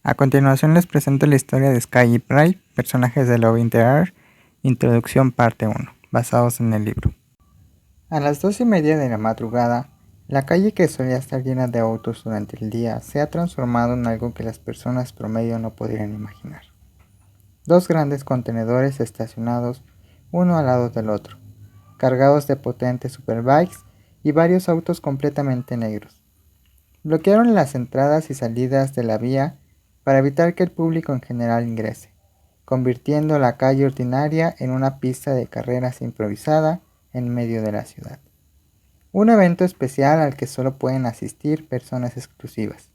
A continuación les presento la historia de Sky y Pride, personajes de Love in the Air, introducción parte 1, basados en el libro. A las 2:30 de la madrugada, la calle que solía estar llena de autos durante el día se ha transformado en algo que las personas promedio no podrían imaginar. Dos grandes contenedores estacionados uno al lado del otro, cargados de potentes superbikes y varios autos completamente negros. Bloquearon las entradas y salidas de la vía para evitar que el público en general ingrese, convirtiendo la calle ordinaria en una pista de carreras improvisada en medio de la ciudad. Un evento especial al que solo pueden asistir personas exclusivas.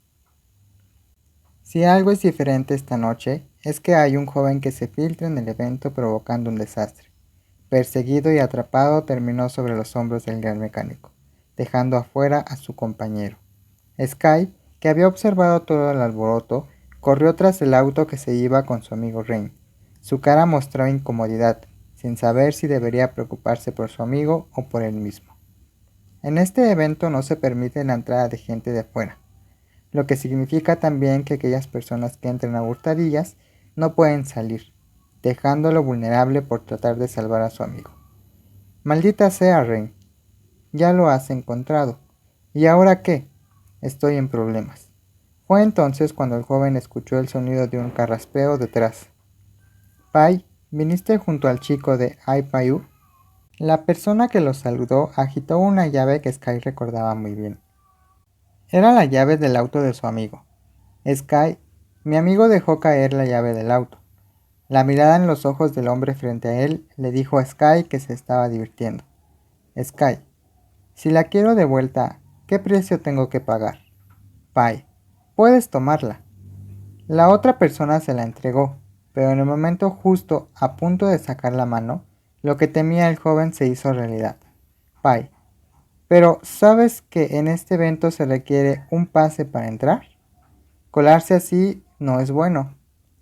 Si algo es diferente esta noche, es que hay un joven que se filtra en el evento provocando un desastre. Perseguido y atrapado, terminó sobre los hombros del gran mecánico, dejando afuera a su compañero. Sky, que había observado todo el alboroto, corrió tras el auto que se iba con su amigo Rain. Su cara mostraba incomodidad, sin saber si debería preocuparse por su amigo o por él mismo. En este evento no se permite la entrada de gente de afuera, lo que significa también que aquellas personas que entren a hurtadillas no pueden salir, dejándolo vulnerable por tratar de salvar a su amigo. Maldita sea, Rain, ya lo has encontrado. ¿Y ahora qué? Estoy en problemas. Fue entonces cuando el joven escuchó el sonido de un carraspeo detrás. Pai, ¿viniste junto al chico de iPayu? La persona que lo saludó agitó una llave que Sky recordaba muy bien. Era la llave del auto de su amigo. Sky, mi amigo dejó caer la llave del auto. La mirada en los ojos del hombre frente a él le dijo a Sky que se estaba divirtiendo. Sky, si la quiero de vuelta, ¿qué precio tengo que pagar? Pai, puedes tomarla. La otra persona se la entregó, pero en el momento justo a punto de sacar la mano, lo que temía el joven se hizo realidad. Pai, pero ¿sabes que en este evento se requiere un pase para entrar? Colarse así no es bueno,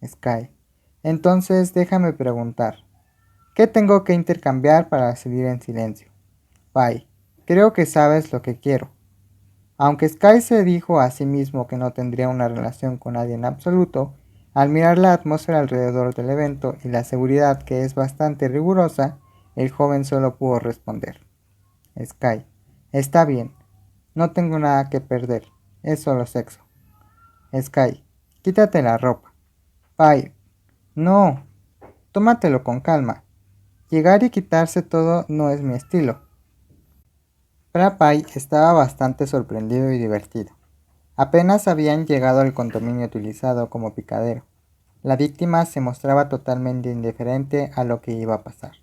Sky. Entonces déjame preguntar, ¿qué tengo que intercambiar para salir en silencio? Pai, creo que sabes lo que quiero. Aunque Sky se dijo a sí mismo que no tendría una relación con nadie en absoluto, al mirar la atmósfera alrededor del evento y la seguridad que es bastante rigurosa, el joven solo pudo responder. Sky, está bien, no tengo nada que perder, es solo sexo. Sky, quítate la ropa. Pai, no, tómatelo con calma. Llegar y quitarse todo no es mi estilo. Pai estaba bastante sorprendido y divertido. Apenas habían llegado al condominio utilizado como picadero. La víctima se mostraba totalmente indiferente a lo que iba a pasar.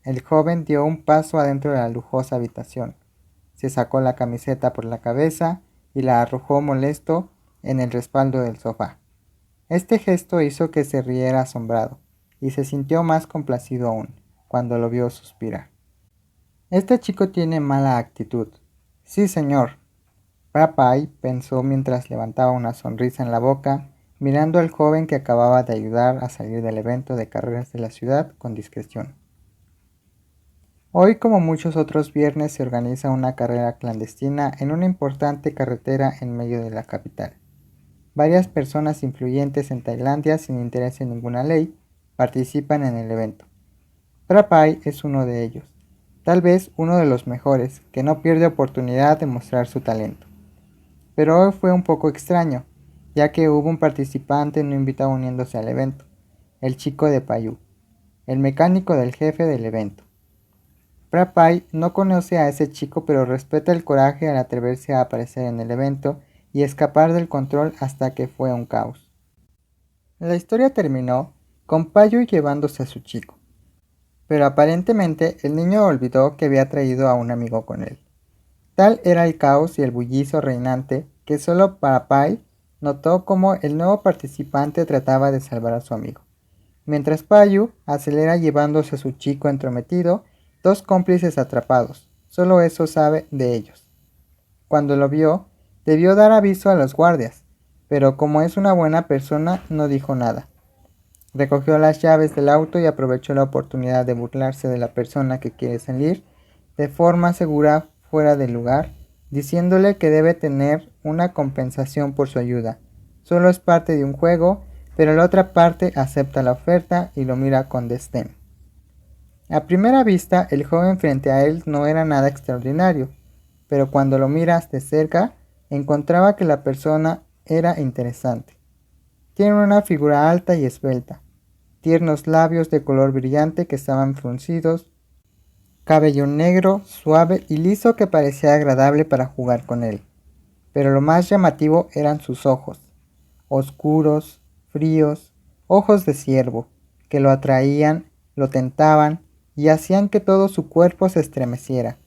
El joven dio un paso adentro de la lujosa habitación. Se sacó la camiseta por la cabeza y la arrojó molesto en el respaldo del sofá. Este gesto hizo que se riera asombrado, y se sintió más complacido aún, cuando lo vio suspirar. Este chico tiene mala actitud. Sí, señor. Pai pensó mientras levantaba una sonrisa en la boca, mirando al joven que acababa de ayudar a salir del evento de carreras de la ciudad con discreción. Hoy, como muchos otros viernes, se organiza una carrera clandestina en una importante carretera en medio de la capital. Varias personas influyentes en Tailandia, sin interés en ninguna ley, participan en el evento. Pai es uno de ellos, tal vez uno de los mejores, que no pierde oportunidad de mostrar su talento. Pero hoy fue un poco extraño, ya que hubo un participante no invitado uniéndose al evento, el chico de Payu, el mecánico del jefe del evento. Pai no conoce a ese chico, pero respeta el coraje al atreverse a aparecer en el evento y escapar del control hasta que fue un caos. La historia terminó con Payu llevándose a su chico, pero aparentemente el niño olvidó que había traído a un amigo con él. Tal era el caos y el bullicio reinante que solo Pai notó cómo el nuevo participante trataba de salvar a su amigo. Mientras Payu acelera llevándose a su chico entrometido, dos cómplices atrapados, solo eso sabe de ellos. Cuando lo vio, debió dar aviso a los guardias, pero como es una buena persona no dijo nada. Recogió las llaves del auto y aprovechó la oportunidad de burlarse de la persona que quiere salir de forma segura fuera del lugar, diciéndole que debe tener una compensación por su ayuda, Solo es parte de un juego, pero la otra parte acepta la oferta y lo mira con desdén. A primera vista, el joven frente a él no era nada extraordinario, pero cuando lo miras de cerca, encontraba que la persona era interesante. Tiene una figura alta y esbelta, tiernos labios de color brillante que estaban fruncidos, cabello negro, suave y liso que parecía agradable para jugar con él. Pero lo más llamativo eran sus ojos, oscuros, fríos, ojos de ciervo, que lo atraían, lo tentaban y hacían que todo su cuerpo se estremeciera.